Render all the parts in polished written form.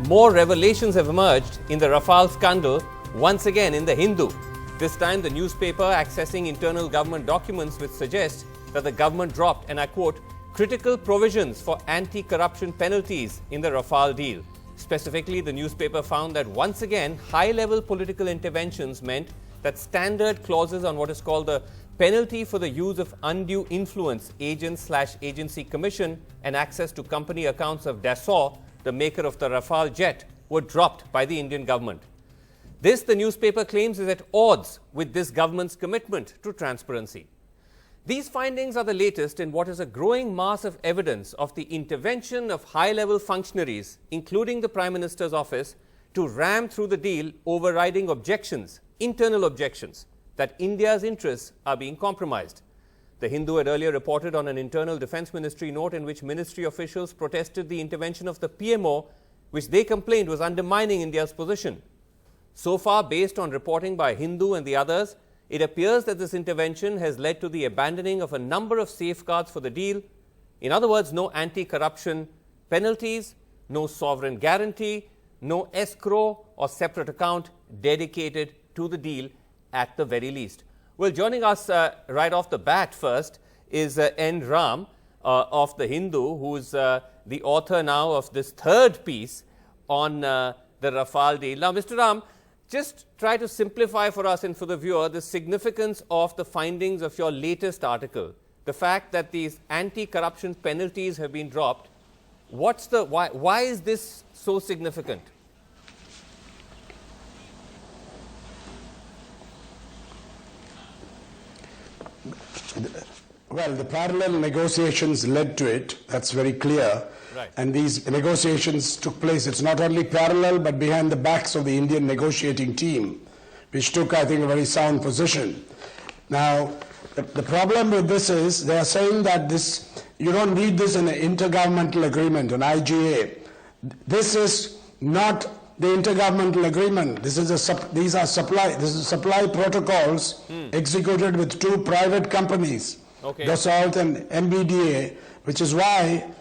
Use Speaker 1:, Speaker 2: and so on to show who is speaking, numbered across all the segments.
Speaker 1: More revelations have emerged in the Rafale scandal, once again in the Hindu. This time the newspaper accessing internal government documents which suggest that the government dropped, and I quote, critical provisions for anti-corruption penalties in the Rafale deal. Specifically, the newspaper found that once again, high-level political interventions meant that standard clauses on what is called the penalty for the use of undue influence, agent/agency commission, and access to company accounts of Dassault, the maker of the Rafale jet, were dropped by the Indian government. This, the newspaper claims, is at odds with this government's commitment to transparency. These findings are the latest in what is a growing mass of evidence of the intervention of high-level functionaries, including the Prime Minister's office, to ram through the deal, overriding objections, internal objections, that India's interests are being compromised. The Hindu had earlier reported on an internal defense ministry note in which ministry officials protested the intervention of the PMO, which they complained was undermining India's position. So far, based on reporting by Hindu and the others, it appears that this intervention has led to the abandoning of a number of safeguards for the deal. In other words, no anti-corruption penalties, no sovereign guarantee, no escrow or separate account dedicated to the deal at the very least. Well, joining us right off the bat first is N. Ram of the Hindu, who is the author now of this third piece on the Rafale deal. Now, Mr. Ram, just try to simplify for us and for the viewer the significance of the findings of your latest article. The fact that these anti-corruption penalties have been dropped. Why is this so significant?
Speaker 2: Well, the parallel negotiations led to it. That's very clear.
Speaker 1: Right.
Speaker 2: And these negotiations took place. It's not only parallel, but behind the backs of the Indian negotiating team, which took, I think, a very sound position. Now, the problem with this is they are saying that you don't need this in an intergovernmental agreement, an IGA. This is not the intergovernmental agreement. This is supply protocols executed with two private companies, Dassault and NDTV, which is why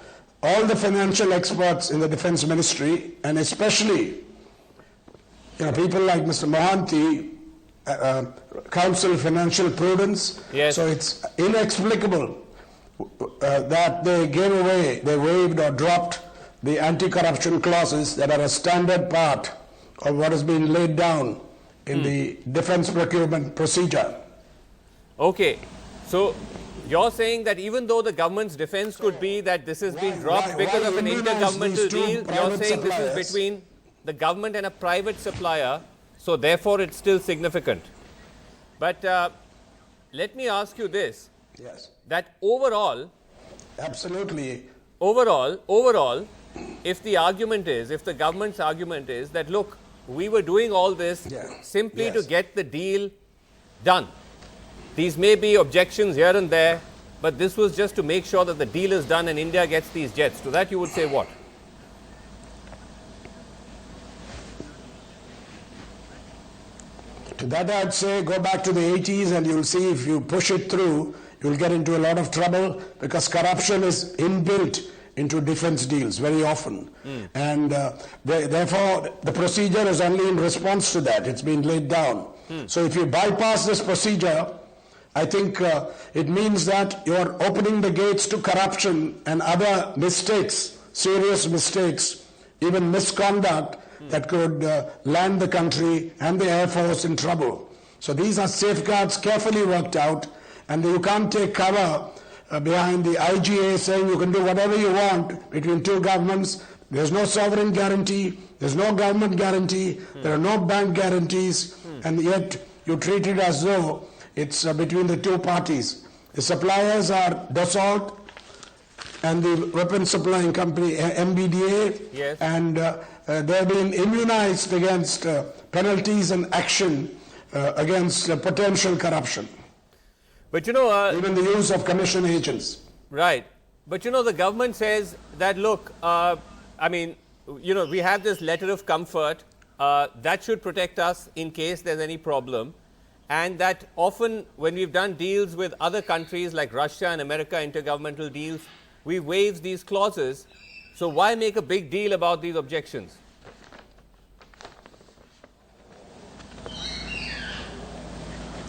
Speaker 2: all the financial experts in the defense ministry, and especially people like Mr. Mohanty, counsel financial prudence,
Speaker 1: yes.
Speaker 2: So it's inexplicable that they waived or dropped the anti-corruption clauses that are a standard part of what has been laid down in the defense procurement procedure.
Speaker 1: Okay, so you're saying that even though the government's defense could be that this has been dropped because of an intergovernmental deal, you're saying this is between the government and a private supplier, so therefore it's still significant. But let me ask you this.
Speaker 2: Yes.
Speaker 1: That overall,
Speaker 2: absolutely.
Speaker 1: Overall, if the government's argument is that, look, we were doing all this simply to get the deal done. These may be objections here and there, but this was just to make sure that the deal is done and India gets these jets. To that you would say what?
Speaker 2: To that I'd say go back to the 80s and you'll see if you push it through, you'll get into a lot of trouble because corruption is inbuilt into defense deals very often. And therefore, the procedure is only in response to that. It's been laid down. So if you bypass this procedure, I think it means that you're opening the gates to corruption and other mistakes, serious mistakes, even misconduct that could land the country and the Air Force in trouble. So these are safeguards carefully worked out, and you can't take cover behind the IGA saying you can do whatever you want between two governments. There's no sovereign guarantee, there's no government guarantee, there are no bank guarantees, and yet you treat it as though it's between the two parties. The suppliers are Dassault and the weapon supplying company MBDA, and they've been immunized against penalties and action against potential corruption.
Speaker 1: But
Speaker 2: even the use of commission agents.
Speaker 1: Right. But the government says that, look, we have this letter of comfort that should protect us in case there's any problem. And that often when we've done deals with other countries like Russia and America, intergovernmental deals, we waive these clauses. So why make a big deal about these objections?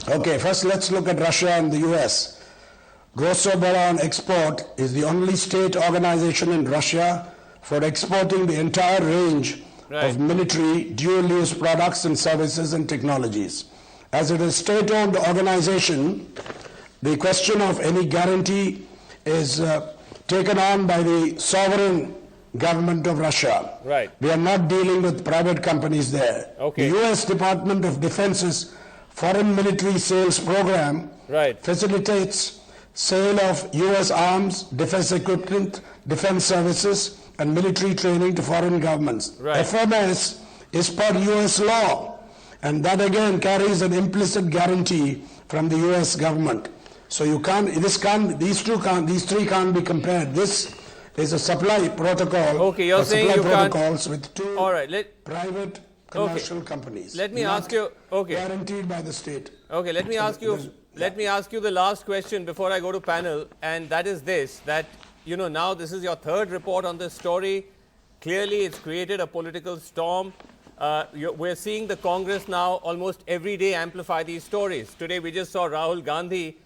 Speaker 2: Okay, first let's look at Russia and the US. Rosoboron Export is the only state organization in Russia for exporting the entire range of military dual-use products and services and technologies. As it is a state-owned organization, the question of any guarantee is taken on by the sovereign government of Russia.
Speaker 1: Right.
Speaker 2: We are not dealing with private companies there.
Speaker 1: Okay.
Speaker 2: The US Department of Defense's foreign military sales program facilitates sale of US arms, defense equipment, defense services, and military training to foreign governments. FMS is per US law, and that again carries an implicit guarantee from the US government. So you can't, these three can't be compared. This is a supply protocol.
Speaker 1: Okay, you're saying you
Speaker 2: protocols with two
Speaker 1: private
Speaker 2: commercial companies.
Speaker 1: Let me ask you. Okay.
Speaker 2: Guaranteed by the state.
Speaker 1: Okay, let me ask you. Let me ask you the last question before I go to panel, and that is this: that now this is your third report on this story. Clearly, it's created a political storm. We're seeing the Congress now almost every day amplify these stories. Today, we just saw Rahul Gandhi,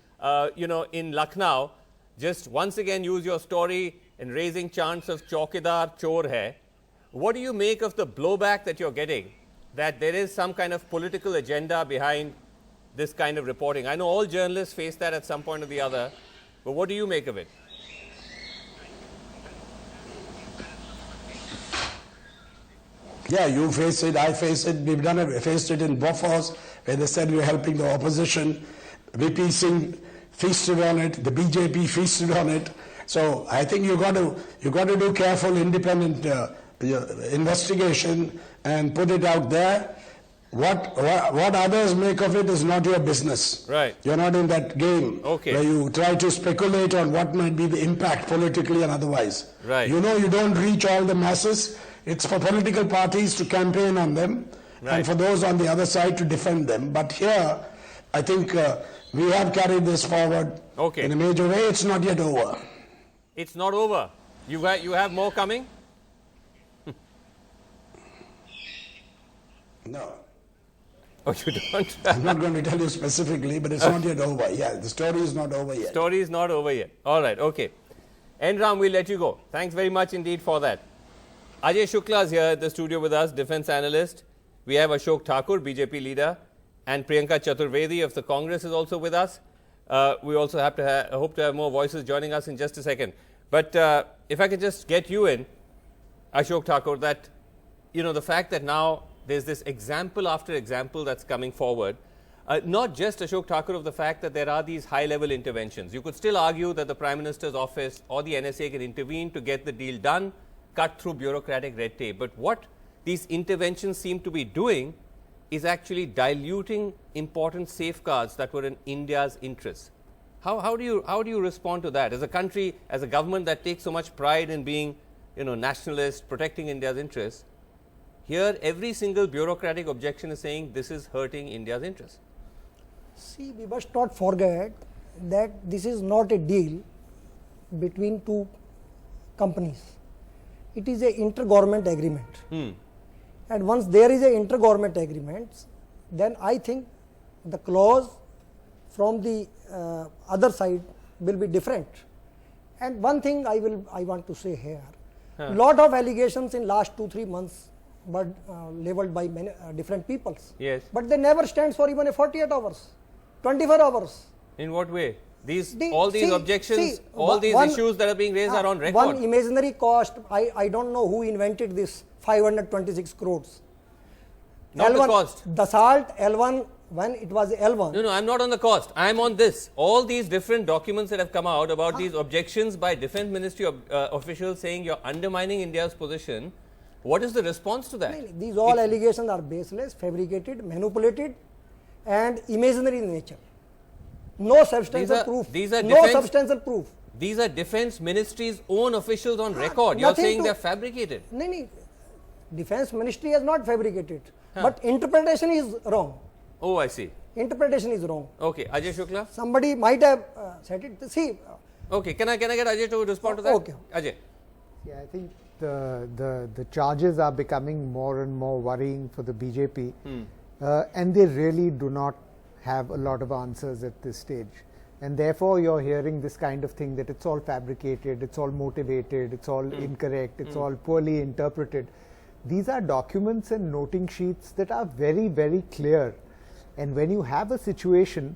Speaker 1: in Lucknow, just once again use your story in raising chants of Chaukidar Chor Hai. What do you make of the blowback that you're getting, that there is some kind of political agenda behind this kind of reporting? I know all journalists face that at some point or the other, but what do you make of it?
Speaker 2: Yeah, you face it, I face it, we've faced it in Bofors, where they said we're helping the opposition. VP Singh feasted on it, the BJP feasted on it. So I think you got to do careful, independent investigation and put it out there. What others make of it is not your business.
Speaker 1: Right.
Speaker 2: You're not in that game
Speaker 1: where
Speaker 2: you try to speculate on what might be the impact politically and otherwise.
Speaker 1: Right.
Speaker 2: You don't reach all the masses. It's for political parties to campaign on them and for those on the other side to defend them. But here, I think we have carried this forward in a major way. It's not yet over.
Speaker 1: It's not over. You have more coming?
Speaker 2: No.
Speaker 1: Oh, you don't?
Speaker 2: I'm not going to tell you specifically, but it's not yet over. Yeah, the story is not over yet.
Speaker 1: Story is not over yet. All right, okay. N. Ram, we'll let you go. Thanks very much indeed for that. Ajay Shukla is here at the studio with us, defense analyst. We have Ashok Thakur, BJP leader, and Priyanka Chaturvedi of the Congress is also with us. We also hope to have more voices joining us in just a second. But if I could just get you in, Ashok Thakur, that the fact that now there's this example after example that's coming forward, not just Ashok Thakur of the fact that there are these high-level interventions. You could still argue that the Prime Minister's office or the NSA can intervene to get the deal done, cut through bureaucratic red tape. But what these interventions seem to be doing is actually diluting important safeguards that were in India's interests. How do you respond to that as a country, as a government that takes so much pride in being nationalist, protecting India's interests? Here, every single bureaucratic objection is saying this is hurting India's interests.
Speaker 3: See, we must not forget that this is not a deal between two companies. It is an inter-government agreement. And once there is an inter-government agreement, then I think the clause from the other side will be different. And one thing I want to say here, lot of allegations in last 2-3 months were leveled by many different peoples.
Speaker 1: Yes.
Speaker 3: But they never stands for even a 48 hours, 24 hours.
Speaker 1: In what way? All these objections, all these issues that are being raised are on record.
Speaker 3: One imaginary cost, I don't know who invented this, 526 crores.
Speaker 1: Not the cost.
Speaker 3: The salt, L1, when it was L1.
Speaker 1: No, I'm not on the cost. I'm on this. All these different documents that have come out about these objections by Defense Ministry officials saying you're undermining India's position. What is the response to that?
Speaker 3: These all allegations are baseless, fabricated, manipulated, and imaginary in nature. No substantial proof. Substantial proof.
Speaker 1: These are Defense Ministry's own officials on record. You're saying they're fabricated.
Speaker 3: No. Defense Ministry has not fabricated. But interpretation is wrong.
Speaker 1: Oh, I see.
Speaker 3: Interpretation is wrong.
Speaker 1: Okay, Ajay Shukla?
Speaker 3: Somebody might have said it. See.
Speaker 1: Okay, can I get Ajay to respond to that?
Speaker 3: Okay.
Speaker 1: Ajay.
Speaker 4: Yeah, I think the charges are becoming more and more worrying for the BJP. And they really do not have a lot of answers at this stage. And therefore, you're hearing this kind of thing that it's all fabricated, it's all motivated, it's all incorrect, it's all poorly interpreted. These are documents and noting sheets that are very, very clear. And when you have a situation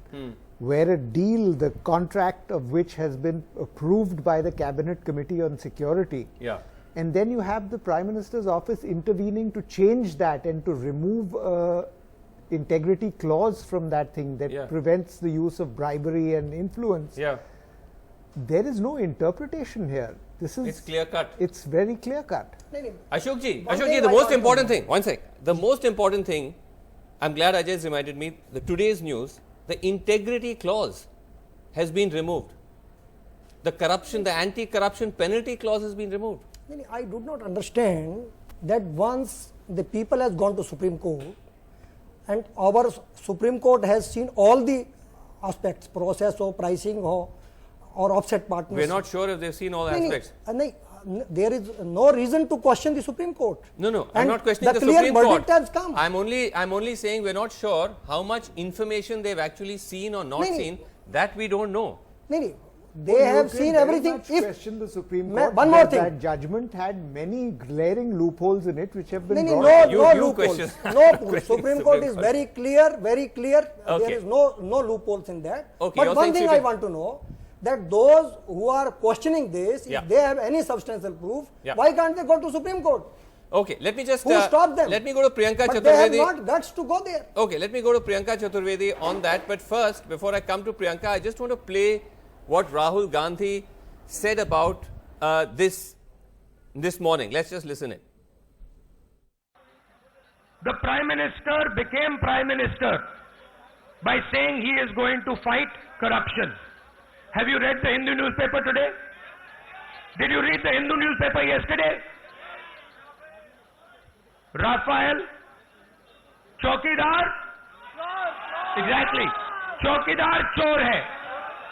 Speaker 4: where a deal, the contract of which has been approved by the Cabinet Committee on Security, and then you have the Prime Minister's office intervening to change that and to remove integrity clause from that thing that prevents the use of bribery and influence. There is no interpretation here.
Speaker 1: It's clear cut.
Speaker 4: It's very clear cut.
Speaker 1: Ashokji, the most important thing, one sec. The most important thing, I'm glad Ajay has reminded me, today's news, the integrity clause has been removed. The corruption, the anti-corruption penalty clause has been removed.
Speaker 3: I do not understand that once the people has gone to Supreme Court, and our Supreme Court has seen all the aspects, process or pricing or offset partners.
Speaker 1: We're not sure if they've seen all aspects.
Speaker 3: There is no reason to question the Supreme Court.
Speaker 1: No, I'm not questioning the Supreme Court.
Speaker 3: The clear verdict has come.
Speaker 1: I'm only saying we're not sure how much information they've actually seen or not seen. That we don't know.
Speaker 3: They have seen everything.
Speaker 4: If question the Supreme Court,
Speaker 3: one more thing,
Speaker 4: that judgment had many glaring loopholes in it, which have been
Speaker 3: no loopholes. No, Supreme Court is very clear, very clear.
Speaker 1: Okay.
Speaker 3: There is no loopholes in that.
Speaker 1: Okay,
Speaker 3: but one thing I want to know, that those who are questioning this, if they have any substantial proof, why can't they go to Supreme Court?
Speaker 1: Okay, let me just
Speaker 3: who stopped them?
Speaker 1: Let me go to Priyanka Chaturvedi.
Speaker 3: They have not guts to go there.
Speaker 1: Okay, let me go to Priyanka Chaturvedi on that. But first, before I come to Priyanka, I just want to play what Rahul Gandhi said about this morning. Let's just listen it.
Speaker 5: The Prime Minister became Prime Minister by saying he is going to fight corruption. Have you read the Hindu newspaper today? Did you read the Hindu newspaper yesterday? Rafale, Chaukidar, exactly, Chaukidar chor hai.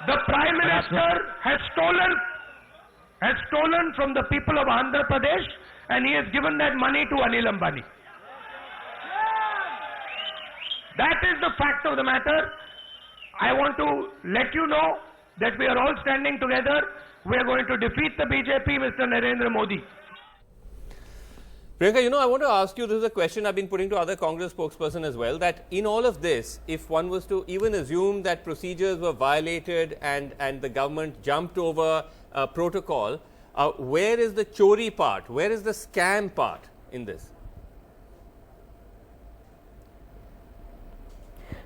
Speaker 5: The Prime Minister has stolen from the people of Andhra Pradesh, and he has given that money to Anil Ambani. That is the fact of the matter. I want to let you know that we are all standing together. We are going to defeat the BJP, Mr. Narendra Modi.
Speaker 1: Priyanka, I want to ask you, this is a question I've been putting to other Congress spokesperson as well, that in all of this, if one was to even assume that procedures were violated and the government jumped over protocol, where is the chori part? Where is the scam part in this?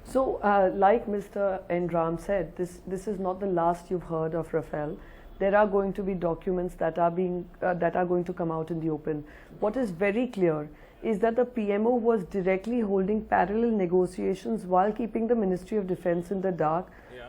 Speaker 6: So, like Mr. N. Ram said, this is not the last you've heard of Rafale. There are going to be documents that are going to come out in the open. What is very clear is that the PMO was directly holding parallel negotiations while keeping the Ministry of Defence in the dark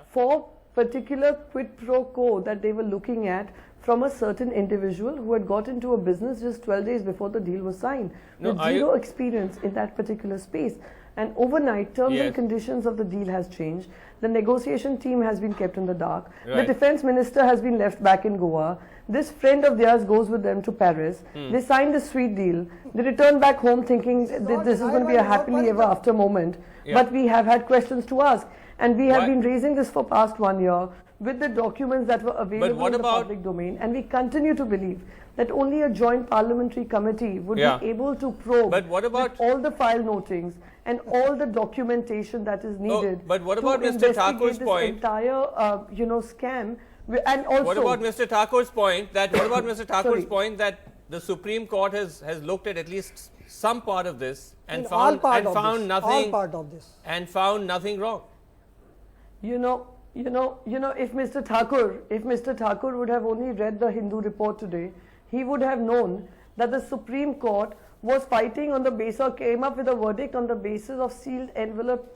Speaker 6: for particular quid pro quo that they were looking at from a certain individual who had got into a business just 12 days before the deal was signed, with zero experience in that particular space. And overnight, terms and conditions of the deal has changed. The negotiation team has been kept in the dark. The defense minister has been left back in Goa. This friend of theirs goes with them to Paris. They signed a sweet deal. They return back home thinking that this is going to be a happily ever after moment. But we have had questions to ask. And we have been raising this for past 1 year with the documents that were available in the public domain. And we continue to believe that only a joint parliamentary committee would be able to probe with all the file notings and all the documentation that is needed.
Speaker 1: But what about Mr. Thakur's point?
Speaker 6: Entire, scam. And also,
Speaker 1: what about Mr. Thakur's point that that the Supreme Court has looked at least some part of this and found nothing wrong?
Speaker 6: If Mr. Thakur would have only read the Hindu report today, he would have known that the Supreme Court was fighting on the basis, or came up with a verdict on the basis of sealed envelope,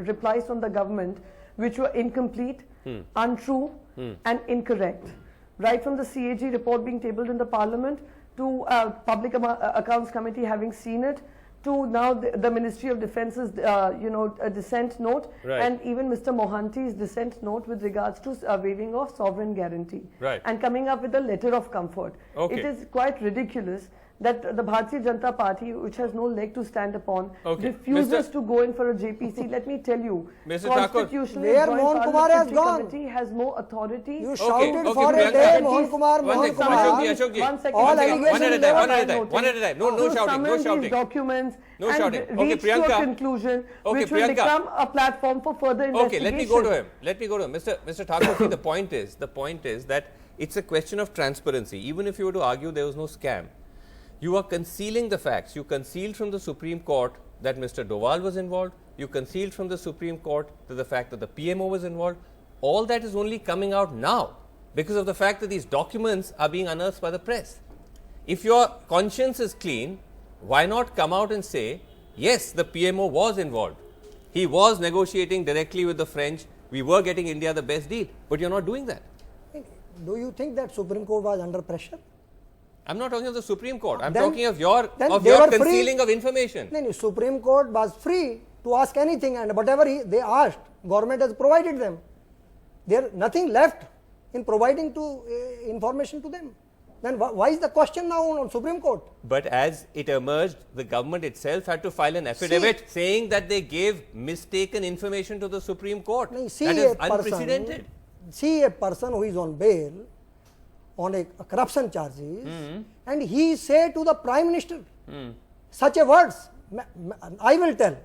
Speaker 6: replies from the government, which were incomplete, untrue, and incorrect. Right from the CAG report being tabled in the Parliament to Public Accounts Committee having seen it, to now the Ministry of Defence's, a dissent note, and even Mr. Mohanty's dissent note with regards to waiving of sovereign guarantee, and coming up with a letter of comfort. It is quite ridiculous that the Bharatiya Janata Party, which has no leg to stand upon,
Speaker 1: Okay.
Speaker 6: refuses
Speaker 1: Mr.
Speaker 6: to go in for a JPC. Let me tell you,
Speaker 1: Mr. Thakur,
Speaker 6: constitutionally,
Speaker 3: where
Speaker 6: Joint
Speaker 3: Mohan Kumar has
Speaker 6: Parliamentary
Speaker 3: gone?
Speaker 6: Committee has more authority.
Speaker 3: You
Speaker 1: Okay,
Speaker 3: shouted
Speaker 1: okay,
Speaker 3: for a
Speaker 1: Priyanka.
Speaker 3: day, Mohan Kumar,
Speaker 1: One
Speaker 3: Mohan
Speaker 1: second,
Speaker 3: Kumar.
Speaker 1: Ashokji.
Speaker 6: One second.
Speaker 3: All
Speaker 1: One at a
Speaker 3: allegations
Speaker 1: time,
Speaker 3: never
Speaker 1: one at a time, one at a time. No shouting, no
Speaker 6: summon
Speaker 1: shouting.
Speaker 6: these documents
Speaker 1: No
Speaker 6: and
Speaker 1: shouting. Okay,
Speaker 6: reach to
Speaker 1: Priyanka.
Speaker 6: a conclusion
Speaker 1: Okay,
Speaker 6: which will
Speaker 1: Priyanka.
Speaker 6: become a platform for further
Speaker 1: Okay,
Speaker 6: investigation.
Speaker 1: let me go to him. Let me go to him. Mr. Thakur, see, the point is that it's a question of transparency. Even if you were to argue there was no scam, you are concealing the facts. You concealed from the Supreme Court that Mr. Doval was involved. You concealed from the Supreme Court that the fact that the PMO was involved. All that is only coming out now because of the fact that these documents are being unearthed by the press. If your conscience is clean, why not come out and say, yes, the PMO was involved. He was negotiating directly with the French. We were getting India the best deal, but you're not doing that.
Speaker 3: Do you think that Supreme Court was under pressure?
Speaker 1: I'm not talking of the Supreme Court. I'm
Speaker 3: Then-
Speaker 1: talking of your
Speaker 3: then they were free.
Speaker 1: concealing of information.
Speaker 3: No, Supreme Court was free to ask anything, and whatever they asked, government has provided them. There nothing left in providing information to them. Then why is the question now on Supreme Court?
Speaker 1: But as it emerged, the government itself had to file an affidavit saying that they gave mistaken information to the Supreme Court.
Speaker 3: No,
Speaker 1: That is unprecedented.
Speaker 3: See a person who is on bail on a corruption charges, and he say to the Prime Minister such a words. I will tell.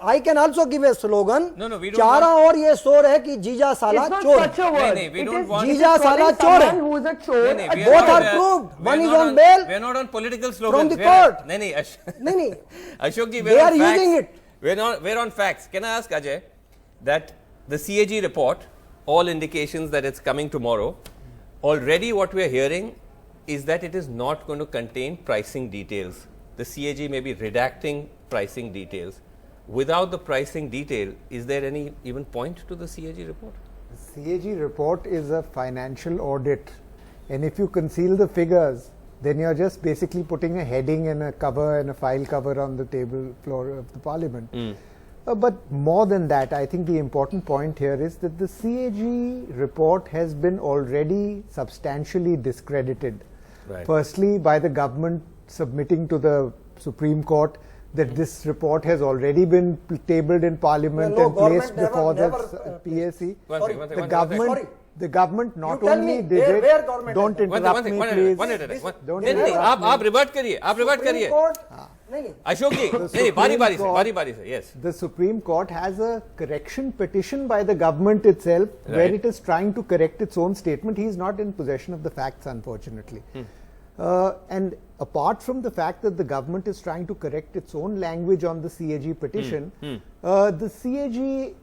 Speaker 3: I can also give a slogan.
Speaker 1: No, we don't
Speaker 3: चारा और ये शोर है कि जीजा साला
Speaker 6: It's not
Speaker 3: चोर
Speaker 6: such a word.
Speaker 1: we
Speaker 6: It
Speaker 1: don't
Speaker 6: is
Speaker 1: want-
Speaker 3: जीजा साला चोर
Speaker 6: someone
Speaker 3: है.
Speaker 6: who is a chore.
Speaker 1: we
Speaker 3: Both
Speaker 1: not-
Speaker 3: are proved.
Speaker 1: we
Speaker 3: One is
Speaker 1: not
Speaker 3: on bail.
Speaker 1: We are not on political slogans.
Speaker 3: From the
Speaker 1: We are-
Speaker 3: court.
Speaker 1: No. Ashokji,
Speaker 3: They are using it.
Speaker 1: We're on facts. Can I ask Ajay that the CAG report, all indications that it's coming tomorrow, already what we are hearing is that it is not going to contain pricing details. The CAG may be redacting pricing details. Without the pricing detail, is there any even point to the CAG report?
Speaker 4: The CAG report is a financial audit, and if you conceal the figures, then you're just basically putting a heading and a cover and a file cover on the table floor of the parliament. But more than that, I think the important point here is that the CAG report has been already substantially discredited.
Speaker 1: Right.
Speaker 4: Firstly, by the government submitting to the Supreme Court that this report has already been tabled in Parliament and placed before the PSC. The government not only did it, don't interrupt me please. Don't interrupt me.
Speaker 1: आप revert करिए अशोक जी बारी से yes.
Speaker 4: The Supreme Court has a correction petition by the government itself where it is trying to correct its own statement. He is not in possession of the facts, unfortunately. And apart from the fact that the government is trying to correct its own language on the CAG petition, the CAG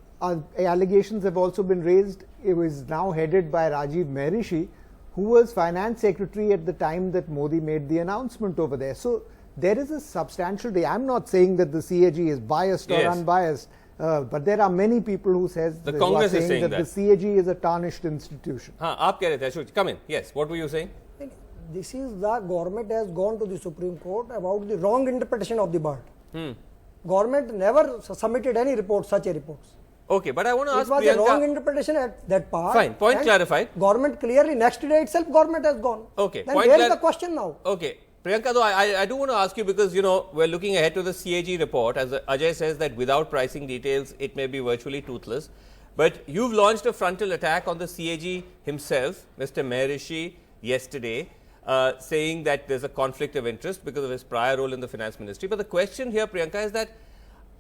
Speaker 4: allegations have also been raised. It was now headed by Rajiv Mehrishi, who was finance secretary at the time that Modi made the announcement over there. So there is a substantial I'm not saying that the CAG is biased or unbiased, but there are many people who says
Speaker 1: the Congress is saying that
Speaker 4: the CAG is a tarnished institution.
Speaker 1: आप कह रहे थे Ashok, come in. Yes, what were you saying?
Speaker 3: This is the government has gone to the Supreme Court about the wrong interpretation of the BART. Government never submitted any report, such a reports.
Speaker 1: Okay, but I want to ask
Speaker 3: It was
Speaker 1: Priyanka.
Speaker 3: a wrong interpretation at that part.
Speaker 1: Fine, point clarified.
Speaker 3: Government clearly, next day itself, government has gone.
Speaker 1: Okay,
Speaker 3: Then
Speaker 1: point
Speaker 3: where is the question now?
Speaker 1: Okay, Priyanka, though, I do want to ask you because, we're looking ahead to the CAG report. As Ajay says that without pricing details, it may be virtually toothless. But you've launched a frontal attack on the CAG himself, Mr. Mehrishi, yesterday, saying that there's a conflict of interest because of his prior role in the finance ministry. But the question here, Priyanka, is that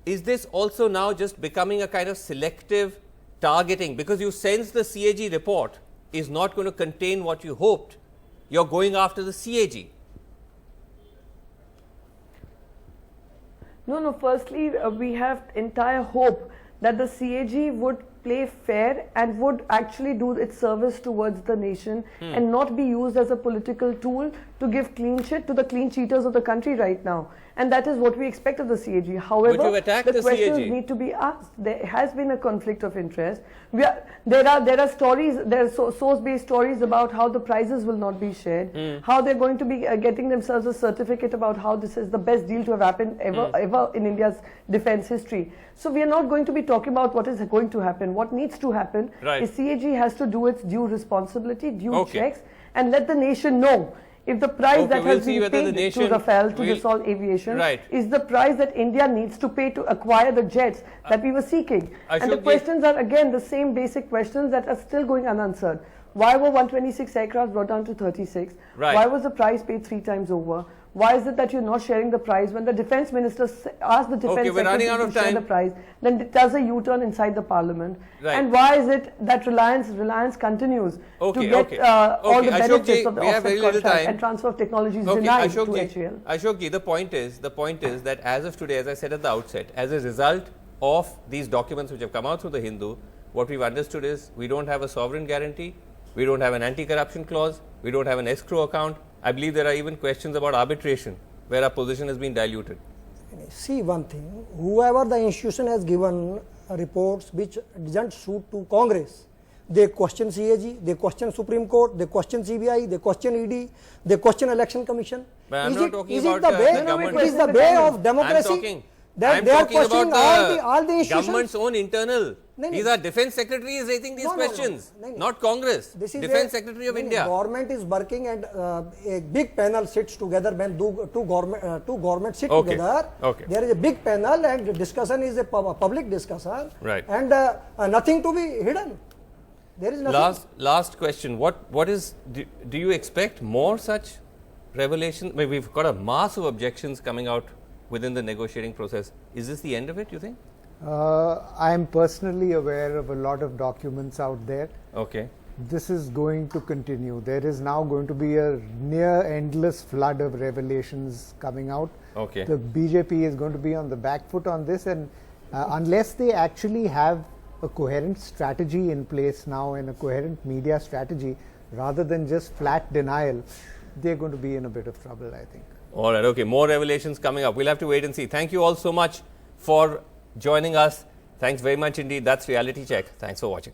Speaker 1: is this also now just becoming a kind of selective targeting? Because you sense the CAG report is not going to contain what you hoped. You're going after the CAG.
Speaker 6: No, firstly, we have entire hope that the CAG would play fair and would actually do its service towards the nation and not be used as a political tool to give clean shit to the clean cheaters of the country right now. And that is what we expect of the CAG. However, the questions need to be asked. There has been a conflict of interest. There are stories, there are source-based stories about how the prizes will not be shared, how they're going to be getting themselves a certificate about how this is the best deal to have happened ever in India's defense history. So we are not going to be talking about what is going to happen. What needs to happen is CAG has to do its due responsibility, due checks, and let the nation know If the price
Speaker 1: Okay,
Speaker 6: that
Speaker 1: we'll
Speaker 6: has
Speaker 1: see
Speaker 6: been
Speaker 1: whether the
Speaker 6: paid
Speaker 1: nation
Speaker 6: to Rafale to
Speaker 1: will-
Speaker 6: Dassault Aviation
Speaker 1: Right.
Speaker 6: is the price that India needs to pay to acquire the jets that we were seeking. And the
Speaker 1: Ashok ji-
Speaker 6: questions are again the same basic questions that are still going unanswered. Why were 126 aircraft brought down to 36?
Speaker 1: Right.
Speaker 6: Why was the price paid 3 times over? Why is it that you're not sharing the price when the defense minister asked the defense
Speaker 1: Okay, we're running
Speaker 6: secretary
Speaker 1: out
Speaker 6: to
Speaker 1: of
Speaker 6: share
Speaker 1: time.
Speaker 6: the price, then it does a U-turn inside the parliament?
Speaker 1: Right.
Speaker 6: And why is it that Reliance continues
Speaker 1: Okay,
Speaker 6: to get
Speaker 1: okay.
Speaker 6: all
Speaker 1: Okay,
Speaker 6: the
Speaker 1: Ashok
Speaker 6: benefits
Speaker 1: ji,
Speaker 6: of the
Speaker 1: we have
Speaker 6: offset
Speaker 1: very little
Speaker 6: contract
Speaker 1: time.
Speaker 6: and transfer of technologies
Speaker 1: Okay,
Speaker 6: denied
Speaker 1: Ashok
Speaker 6: to
Speaker 1: ji,
Speaker 6: HAL?
Speaker 1: Ashok ji, the point is that as of today, as I said at the outset, as a result of these documents which have come out through the Hindu, what we've understood is we don't have a sovereign guarantee, we don't have an anti-corruption clause, we don't have an escrow account. I believe there are even questions about arbitration where our position has been diluted.
Speaker 3: See one thing, whoever the institution has given reports which doesn't suit to Congress, they question CAG, they question Supreme Court, they question CBI, they question ED, they question Election Commission.
Speaker 1: But I'm
Speaker 3: Is
Speaker 1: not
Speaker 3: it-
Speaker 1: talking
Speaker 3: is
Speaker 1: about
Speaker 3: it the way,
Speaker 1: the government.
Speaker 3: it is the way of democracy.
Speaker 1: I'm
Speaker 3: That they are
Speaker 1: talking about
Speaker 3: questioning all the institutions.
Speaker 1: government's own internal.
Speaker 3: No, no.
Speaker 1: These are defense secretary is raising these
Speaker 3: No, no, no,
Speaker 1: questions,
Speaker 3: no, no.
Speaker 1: not Congress.
Speaker 3: This is
Speaker 1: Defense Secretary of India.
Speaker 3: Government is working and a big panel sits together when two governments sit
Speaker 1: Okay,
Speaker 3: together.
Speaker 1: okay.
Speaker 3: There is a big panel and the discussion is a public discussion.
Speaker 1: Right.
Speaker 3: And nothing to be hidden. There is nothing.
Speaker 1: Last question. What is do you expect more such revelations? We've got a mass of objections coming out within the negotiating process. Is this the end of it, you think?
Speaker 4: I am personally aware of a lot of documents out there.
Speaker 1: Okay.
Speaker 4: This is going to continue. There is now going to be a near endless flood of revelations coming out.
Speaker 1: Okay.
Speaker 4: The BJP is going to be on the back foot on this, and unless they actually have a coherent strategy in place now and a coherent media strategy rather than just flat denial, they're going to be in a bit of trouble, I think.
Speaker 1: All right. Okay. More revelations coming up. We'll have to wait and see. Thank you all so much for joining us. Thanks very much indeed. That's Reality Check. Thanks for watching.